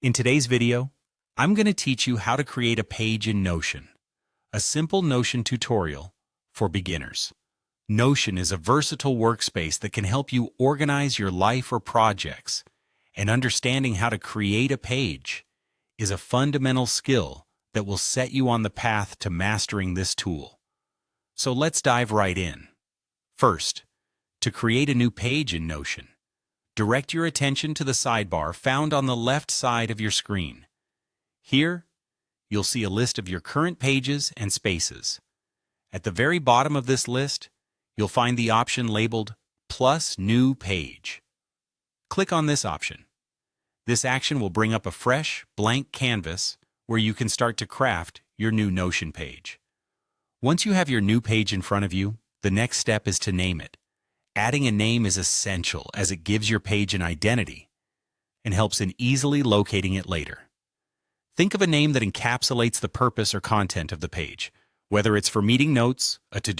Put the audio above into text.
In today's video, I'm going to teach you how to create a page in Notion, a simple Notion tutorial for beginners. Notion is a versatile workspace that can help you organize your life or projects, and understanding how to create a page is a fundamental skill that will set you on the path to mastering this tool. So let's dive right in. First, to create a new page in Notion, direct your attention to the sidebar found on the left side of your screen. Here, you'll see a list of your current pages and spaces. At the very bottom of this list, you'll find the option labeled Plus New Page. Click on this option. This action will bring up a fresh, blank canvas where you can start to craft your new Notion page. Once you have your new page in front of you, the next step is to name it. Adding a name is essential as it gives your page an identity and helps in easily locating it later. Think of a name that encapsulates the purpose or content of the page, whether it's for meeting notes, a to-do